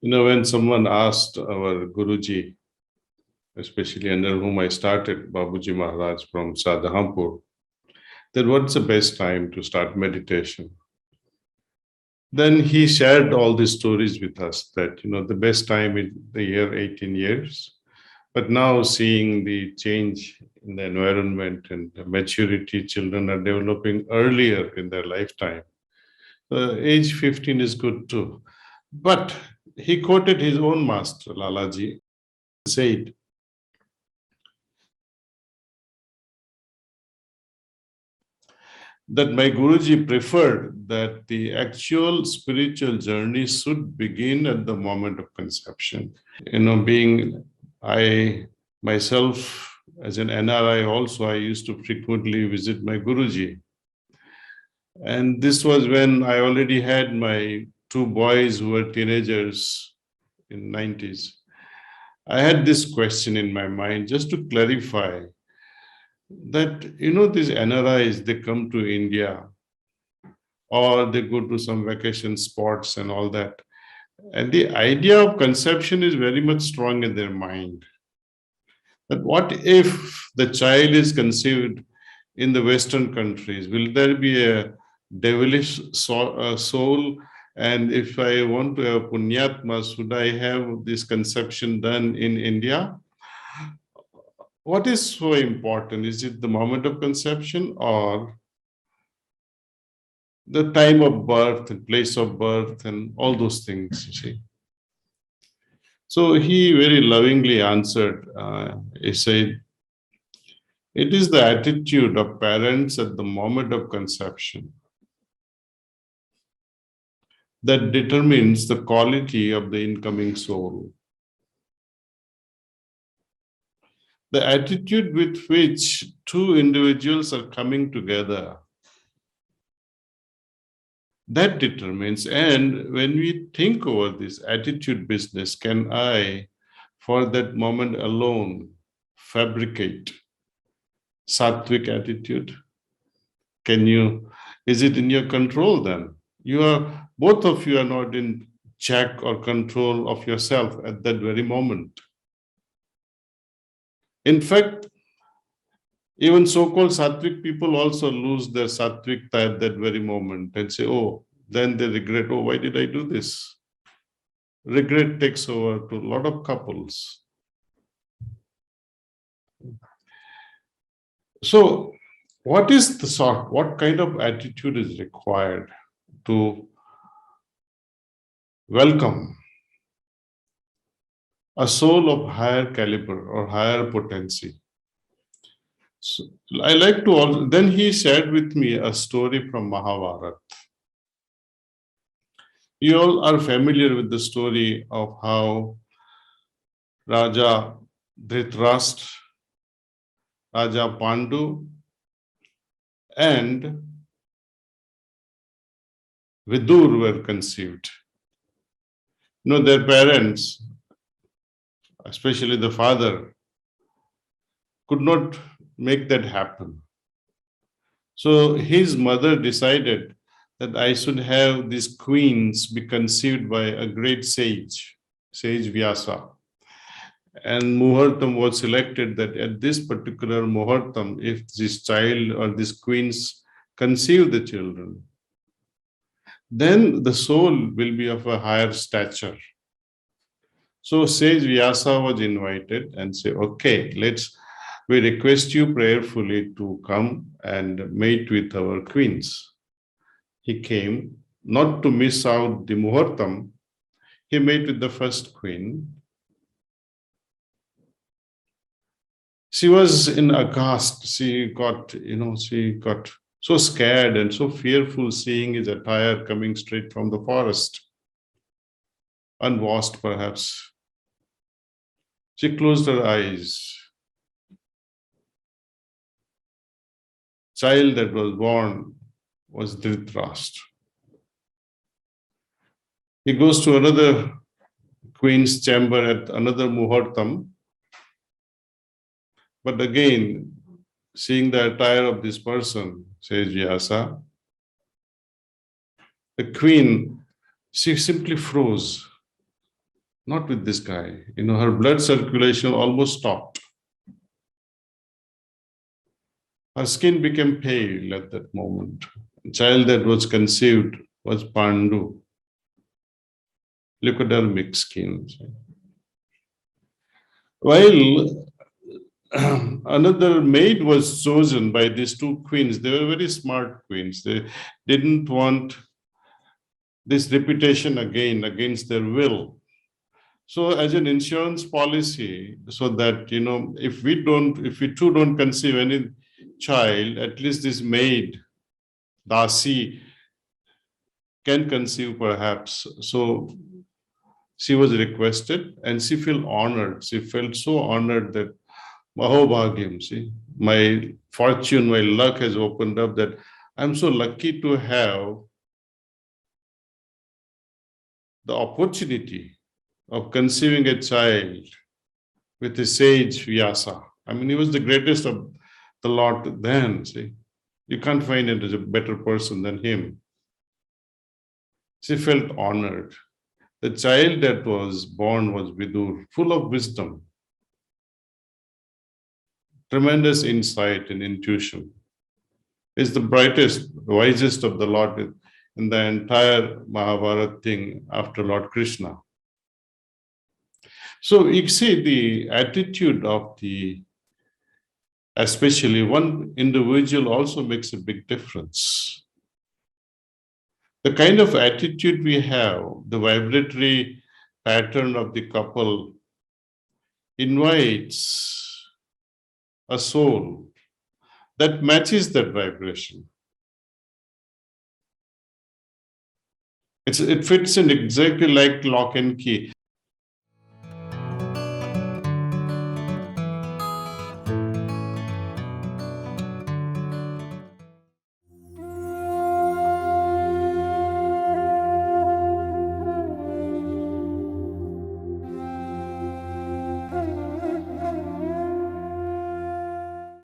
When someone asked our Guruji, especially under whom I started, Babuji Maharaj from Sadhampur, that what's the best time to start meditation? Then he shared all these stories with us that, the best time is the year 18 years. But now seeing the change in the environment and the maturity, children are developing earlier in their lifetime. Age 15 is good too. But he quoted his own master, Lalaji, said, that my Guruji preferred that the actual spiritual journey should begin at the moment of conception. Being I myself as an NRI also, I used to frequently visit my Guruji. And this was when I already had my two boys who were teenagers in 90s. I had this question in my mind just to clarify that, these NRIs, they come to India or they go to some vacation spots and all that. And the idea of conception is very much strong in their mind. But what if the child is conceived in the Western countries? Will there be a devilish soul? And if I want to have punyatma, should I have this conception done in India? What is so important? Is it the moment of conception or the time of birth and place of birth and all those things, you see? So he very lovingly answered, he said, it is the attitude of parents at the moment of conception that determines the quality of the incoming soul. The attitude with which two individuals are coming together, that determines. And when we think over this attitude business, can I, for that moment alone, fabricate sattvic attitude? Is it in your control then? Both of you are not in check or control of yourself at that very moment. In fact, even so-called sattvic people also lose their sattvikta at that very moment and say, then they regret, why did I do this? Regret takes over to a lot of couples. So, what kind of attitude is required to welcome a soul of higher caliber or higher potency? So I like to then he shared with me a story from Mahabharata. You all are familiar with the story of how Raja Dhritarashtra, Raja Pandu, and Vidur were conceived. Their parents, especially the father, could not make that happen. So his mother decided that I should have these queens be conceived by a great sage Vyasa. And Muhurtam was selected that at this particular Muhurtam, if this child or these queens conceive the children, then the soul will be of a higher stature. So sage Vyasa was invited and said, okay, we request you prayerfully to come and mate with our queens. He came, not to miss out the Muhurtam. He mate with the first queen. She was in aghast. She got so scared and so fearful seeing his attire coming straight from the forest, unwashed perhaps. She closed her eyes. Child that was born was Dhritarashtra. He goes to another queen's chamber at another Muhurtam. But again, seeing the attire of this person, says Vyasa, the queen, she simply froze. Not with this guy. Her blood circulation almost stopped. Her skin became pale at that moment. The child that was conceived was Pandu, leucodermic skin. While another maid was chosen by these two queens, they were very smart queens. They didn't want this reputation again against their will. So, as an insurance policy, so that if we too don't conceive any child, at least this maid, Dasi, can conceive perhaps. So she was requested and she felt honored. She felt so honored that Mahobhagyam, see, my fortune, my luck has opened up, that I'm so lucky to have the opportunity of conceiving a child with a sage Vyasa. I mean, he was the greatest of the lot then, see. You can't find it as a better person than him. She felt honored. The child that was born was Vidur, full of wisdom, tremendous insight and intuition. Is the brightest, wisest of the Lord in the entire Mahabharata thing after Lord Krishna. So you see the attitude of especially one individual also makes a big difference. The kind of attitude we have, the vibratory pattern of the couple invites a soul that matches that vibration. It fits in exactly like lock and key.